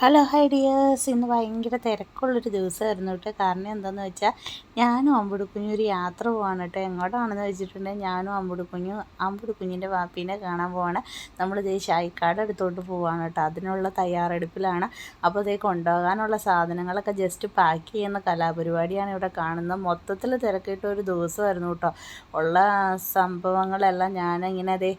Hello hi dears, ഇന്ന് ഭയങ്കര തിരക്കുള്ളൊരു ദിവസമായിരുന്നു കേട്ടോ. കാരണം എന്താണെന്ന് വെച്ചാൽ ഞാനും അമ്പുടുക്കുഞ്ഞും ഒരു യാത്ര പോവാണ് കേട്ടോ. എങ്ങോട്ടാണെന്ന് വെച്ചിട്ടുണ്ടെങ്കിൽ ഞാനും അമ്പുടുക്കുഞ്ഞിൻ്റെ വാപ്പീനെ കാണാൻ പോവാണ്. നമ്മളിതേ ഷായിക്കാട് അടുത്തോട്ട് പോവാണ് കേട്ടോ. അതിനുള്ള തയ്യാറെടുപ്പിലാണ്. അപ്പോൾ ഇതേ കൊണ്ടുപോകാനുള്ള സാധനങ്ങളൊക്കെ ജസ്റ്റ് പാക്ക് ചെയ്യുന്ന കലാപരിപാടിയാണ് ഇവിടെ കാണുന്നത്. മൊത്തത്തിൽ തിരക്കിട്ട ഒരു ദിവസമായിരുന്നു കേട്ടോ. ഉള്ള സംഭവങ്ങളെല്ലാം ഞാനിങ്ങനെ അതേ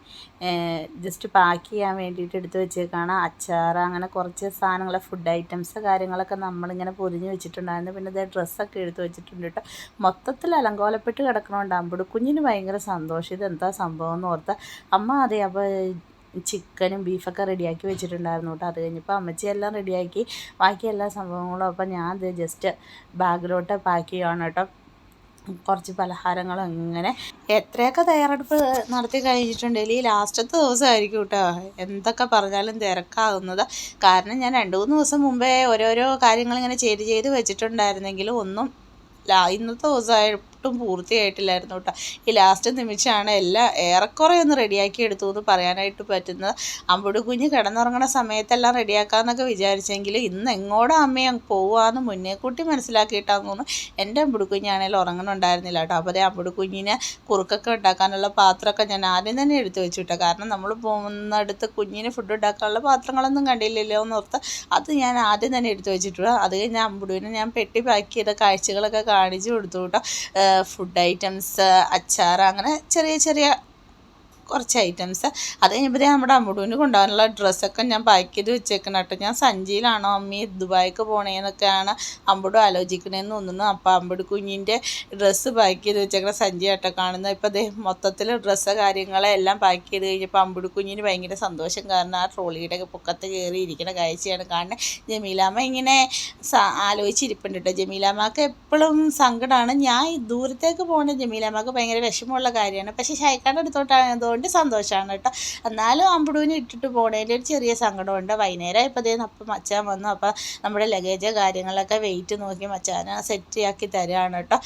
ജസ്റ്റ് പാക്ക് ചെയ്യാൻ വേണ്ടിയിട്ട് എടുത്ത് വെച്ചേക്കാണ്. അച്ചാർ അങ്ങനെ കുറച്ച് സാധനങ്ങൾ, ഫുഡ് ഐറ്റംസ് കാര്യങ്ങളൊക്കെ നമ്മളിങ്ങനെ പൊതിഞ്ഞ് വെച്ചിട്ടുണ്ടായിരുന്നു. പിന്നെ ഇതേ ഡ്രസ്സൊക്കെ എടുത്ത് വെച്ചിട്ടുണ്ട് കേട്ടോ. മൊത്തത്തിൽ അലങ്കോലപ്പെട്ട് കിടക്കണോണ്ട് അമ്പുടുക്കുഞ്ഞിന് ഭയങ്കര സന്തോഷം. ഇതെന്താ സംഭവം എന്ന് ഓർത്ത് അമ്മ അതെ അപ്പോൾ ചിക്കനും ബീഫൊക്കെ റെഡിയാക്കി വെച്ചിട്ടുണ്ടായിരുന്നു കേട്ടോ. അത് കഴിഞ്ഞപ്പോൾ അമ്മച്ചി എല്ലാം റെഡിയാക്കി ബാക്കി എല്ലാ സംഭവങ്ങളും. അപ്പോൾ ഞാൻ ഇത് ജസ്റ്റ് ബാഗിലോട്ട് പാക്ക് ചെയ്യുകയാണ് കേട്ടോ. കുറച്ച് പലഹാരങ്ങളും ഇങ്ങനെ എത്രയൊക്കെ തയ്യാറെടുപ്പ് നടത്തി കഴിഞ്ഞിട്ടുണ്ടെങ്കിൽ ഈ ലാസ്റ്റത്തെ ദിവസമായിരിക്കും കേട്ടോ എന്തൊക്കെ പറഞ്ഞാലും തിരക്കാകുന്നത്. കാരണം ഞാൻ 2-3 ദിവസം മുമ്പേ ഓരോരോ കാര്യങ്ങളിങ്ങനെ ചെയ്ത് വെച്ചിട്ടുണ്ടായിരുന്നെങ്കിലും ഒന്നും ഇന്നത്തെ ദിവസമായിട്ടും പൂർത്തിയായിട്ടില്ലായിരുന്നു കേട്ടോ. ഈ ലാസ്റ്റ് നിമിഷമാണ് എല്ലാം ഏറെക്കുറെ ഒന്ന് റെഡിയാക്കി എടുത്തു എന്ന് പറയാനായിട്ട് പറ്റുന്നത്. അമ്പുടുക്കുഞ്ഞ് കിടന്നുറങ്ങുന്ന സമയത്തെല്ലാം റെഡിയാക്കാമെന്നൊക്കെ വിചാരിച്ചെങ്കിലും ഇന്ന് എങ്ങോട്ടും അമ്മയും പോവാന്ന് മുന്നേ കൂട്ടി മനസ്സിലാക്കിയിട്ടാന്ന് തോന്നുന്നു. എൻ്റെ അമ്പുടുക്കുഞ്ഞാണെങ്കിലും ഉറങ്ങണുണ്ടായിരുന്നില്ല കേട്ടോ. അപ്പോൾ അതേ അമ്പുടുക്കുഞ്ഞിന് കുറുക്കൊക്കെ ഉണ്ടാക്കാനുള്ള പാത്രമൊക്കെ ഞാൻ ആദ്യം തന്നെ എടുത്തു വെച്ചു കേട്ടോ. കാരണം നമ്മൾ പോകുന്നിടത്ത് കുഞ്ഞിന് ഫുഡ് ഉണ്ടാക്കാനുള്ള പാത്രങ്ങളൊന്നും കണ്ടില്ലല്ലോ എന്നോർത്ത് അത് ഞാൻ ആദ്യം തന്നെ എടുത്തു വെച്ചിട്ടുണ്ട്. അത് കഴിഞ്ഞ് അമ്പുടുവിനെ ഞാൻ പെട്ടി പാക്ക് ചെയ്ത കാഴ്ചകളൊക്കെ കാണിച്ചു കൊടുത്തു കേട്ടോ. ഫുഡ് ഐറ്റംസ്, അച്ചാർ, അങ്ങനെ ചെറിയ കുറച്ച് ഐറ്റംസ്. അത് കഴിഞ്ഞപ്പോൾ നമ്മുടെ അമ്പുടുവിന് കൊണ്ടുപോകാനുള്ള ഡ്രസ്സൊക്കെ ഞാൻ പാക്ക് ചെയ്ത് വെച്ചേക്കണം കേട്ടോ. ഞാൻ സഞ്ചിയിലാണോ അമ്മി ദുബായിക്ക് പോണേന്നൊക്കെയാണ് അമ്പുടു ആലോചിക്കണേന്ന് തോന്നുന്നു. അപ്പോൾ അമ്പുടു കുഞ്ഞിൻ്റെ ഡ്രസ്സ് പാക്ക് ചെയ്ത് വെച്ചേക്കണ സഞ്ചി കേട്ടോ കാണുന്നത്. ഇപ്പോൾ അതേ മൊത്തത്തിൽ ഡ്രസ്സ് കാര്യങ്ങളെല്ലാം പാക്ക് ചെയ്ത് കഴിഞ്ഞപ്പോൾ അമ്പുടു കുഞ്ഞിന് ഭയങ്കര സന്തോഷം. കാരണം ആ ട്രോളിയുടെ പൊക്കത്ത് കയറി ഇരിക്കുന്ന കാഴ്ചയാണ് കാണുന്നത്. ജമീലാമ്മ ഇങ്ങനെ ആലോചിച്ചിരിപ്പുണ്ട് കേട്ടോ. ജമീലാമ്മക്ക് എപ്പോഴും സങ്കടമാണ്. ഞാൻ ദൂരത്തേക്ക് പോകുന്ന ജമീലാമ്മക്ക് ഭയങ്കര വിഷമമുള്ള കാര്യമാണ്. പക്ഷേ ഷായിക്കാട് അടുത്തോട്ടായതുകൊണ്ട് സന്തോഷമാണ് കേട്ടോ. എന്നാലും അമ്പുടുവിനെ ഇട്ടിട്ട് പോണേൻ്റെ ഒരു ചെറിയ സങ്കടമുണ്ട്. വൈകുന്നേരം ഇപ്പോൾ അപ്പം മച്ചാൻ വന്നു. അപ്പോൾ നമ്മുടെ ലഗേജ് കാര്യങ്ങളൊക്കെ വെയിറ്റ് നോക്കി മച്ചാനെ സെറ്റാക്കി തരാണ് കേട്ടോ.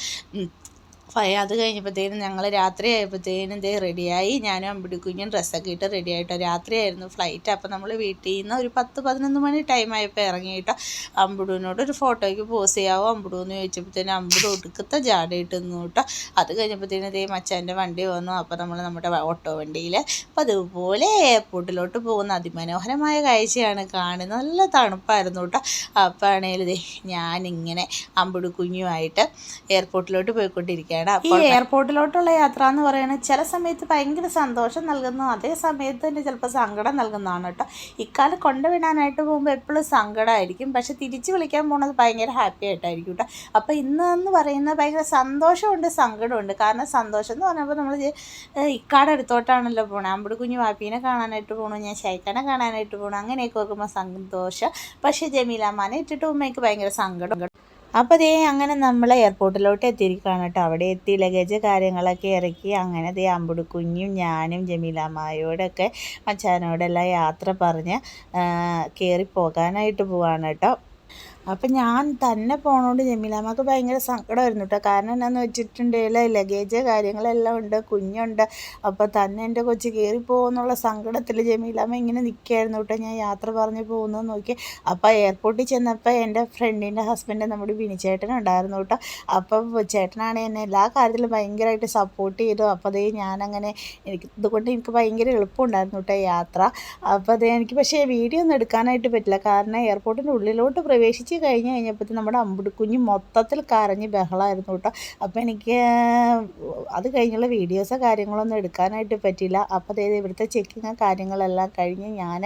അത് കഴിഞ്ഞപ്പോഴത്തേനും ഞങ്ങൾ രാത്രി ആയപ്പോഴത്തേനും റെഡിയായി. ഞാനും അമ്പുടുക്കുഞ്ഞും ഡ്രസ്സൊക്കെ ഇട്ട് റെഡി ആയിട്ടോ. രാത്രിയായിരുന്നു ഫ്ലൈറ്റ്. അപ്പോൾ നമ്മൾ വീട്ടിൽ നിന്ന് ഒരു 10-11 മണി ടൈമായപ്പോൾ ഇറങ്ങിയിട്ടോ. അമ്പുടുവിനോട് ഒരു ഫോട്ടോയ്ക്ക് പോസ് ചെയ്യാവോ അമ്പുടു എന്ന് ചോദിച്ചപ്പോഴത്തേനും അമ്പുടു ഒടുക്കത്തെ ജാടയിട്ട് നിന്നു കേട്ടോ. അത് കഴിഞ്ഞപ്പോഴത്തേനും മച്ചാൻ്റെ വണ്ടി വന്നു. അപ്പോൾ നമ്മൾ നമ്മുടെ ഓട്ടോ വണ്ടിയിൽ അപ്പോൾ അതുപോലെ എയർപോർട്ടിലോട്ട് പോകുന്ന അതിമനോഹരമായ കാഴ്ചയാണ് കാണുന്നത്. നല്ല തണുപ്പായിരുന്നു കേട്ടോ. അപ്പോൾ ആണെങ്കിൽ ഞാനിങ്ങനെ അമ്പുടുക്കുഞ്ഞുമായിട്ട് എയർപോർട്ടിലോട്ട് പോയിക്കൊണ്ടിരിക്കുകയാണ്. ഈ എയർപോർട്ടിലോട്ടുള്ള യാത്ര എന്ന് പറയുന്നത് ചില സമയത്ത് ഭയങ്കര സന്തോഷം നൽകുന്നു, അതേ സമയത്ത് തന്നെ ചിലപ്പോൾ സങ്കടം നൽകുന്നതാണ് കേട്ടോ. ഇക്കാലം കൊണ്ടുവിടാനായിട്ട് പോകുമ്പോൾ എപ്പോഴും സങ്കടമായിരിക്കും, പക്ഷെ തിരിച്ച് വിളിക്കാൻ പോകുന്നത് ഭയങ്കര ഹാപ്പി ആയിട്ടായിരിക്കും കേട്ടോ. അപ്പോൾ ഇന്നെന്ന് പറയുന്നത് ഭയങ്കര സന്തോഷമുണ്ട് സങ്കടമുണ്ട്. കാരണം സന്തോഷം എന്ന് പറയുമ്പോൾ നമ്മൾ ഇക്കാടെ അടുത്തോട്ടാണല്ലോ പോകണം. അമ്പുടുക്കുഞ്ഞ് വാപ്പീനെ കാണാനായിട്ട് പോകണം, ഞാൻ ഷൈക്കാനെ കാണാനായിട്ട് പോകണം, അങ്ങനെയൊക്കെ നോക്കുമ്പോൾ സന്തോഷം. പക്ഷേ ജമീലാമ്മാനെ ഇട്ടിട്ട് പോകുമ്പോൾ എനിക്ക് ഭയങ്കര സങ്കടം. അപ്പോൾ അങ്ങനെ നമ്മൾ എയർപോർട്ടിലോട്ട് എത്തിയിരിക്കുകയാണ് കേട്ടോ. അവിടെ എത്തി ലഗേജ് കാര്യങ്ങളൊക്കെ ഇറക്കി അങ്ങനെ അമ്പുടുക്കുഞ്ഞും ഞാനും ജമീലാമ്മയോടൊക്കെ മച്ചാനോടെല്ലാം യാത്ര പറഞ്ഞ് കയറി പോകാനായിട്ട് പോവാണ് കേട്ടോ. അപ്പം ഞാൻ തന്നെ പോകണോണ്ട് ജമീലാമ്മക്ക് ഭയങ്കര സങ്കടമായിരുന്നു കേട്ടോ. കാരണം എന്താണെന്ന് വെച്ചിട്ടുണ്ടെങ്കിൽ ലഗേജ് കാര്യങ്ങളെല്ലാം ഉണ്ട്, കുഞ്ഞുണ്ട്. അപ്പോൾ തന്നെ എൻ്റെ കൊച്ച് കയറി പോകുമെന്നുള്ള സങ്കടത്തിൽ ജമീലാമ്മ ഇങ്ങനെ നിൽക്കുകയായിരുന്നു കേട്ടോ. ഞാൻ യാത്ര പറഞ്ഞ് പോകുന്നത് നോക്കി. അപ്പോൾ എയർപോർട്ടിൽ ചെന്നപ്പോൾ എൻ്റെ ഫ്രണ്ടിൻ്റെ ഹസ്ബൻഡ് നമ്മുടെ ബിനിച്ചേട്ടനുണ്ടായിരുന്നു കേട്ടോ. അപ്പം ചേട്ടനാണ് എന്നെ എല്ലാ കാര്യത്തിലും ഭയങ്കരമായിട്ട് സപ്പോർട്ട് ചെയ്തു. അപ്പോൾ ഞാനങ്ങനെ ഇതുകൊണ്ട് എനിക്ക് ഭയങ്കര എളുപ്പമുണ്ടായിരുന്നു കേട്ടോ യാത്ര. അപ്പോൾ എനിക്ക് പക്ഷേ വീഡിയോ ഒന്നും എടുക്കാനായിട്ട് പറ്റില്ല. കാരണം എയർപോർട്ടിൻ്റെ ഉള്ളിലോട്ട് പ്രവേശിച്ച് കഴിഞ്ഞപ്പോഴത്തേക്കും നമ്മുടെ അമ്പുടുക്കുഞ്ഞ് മൊത്തത്തിൽ കരഞ്ഞ് ബഹളമായിരുന്നു കേട്ടോ. അപ്പോൾ എനിക്ക് അത് കഴിഞ്ഞുള്ള വീഡിയോസോ കാര്യങ്ങളൊന്നും എടുക്കാനായിട്ട് പറ്റില്ല. അപ്പോൾ ഇവിടുത്തെ ചെക്കിങ് കാര്യങ്ങളെല്ലാം കഴിഞ്ഞ് ഞാൻ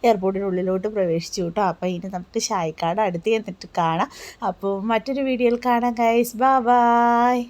എയർപോർട്ടിൻ്റെ ഉള്ളിലോട്ട് പ്രവേശിച്ചു കേട്ടോ. അപ്പോൾ ഇനി നമുക്ക് ഷായിക്കാട് അടുത്ത് ചെന്നിട്ട് കാണാം. അപ്പോൾ മറ്റൊരു വീഡിയോയിൽ കാണാം ഗൈസ്. ബൈ.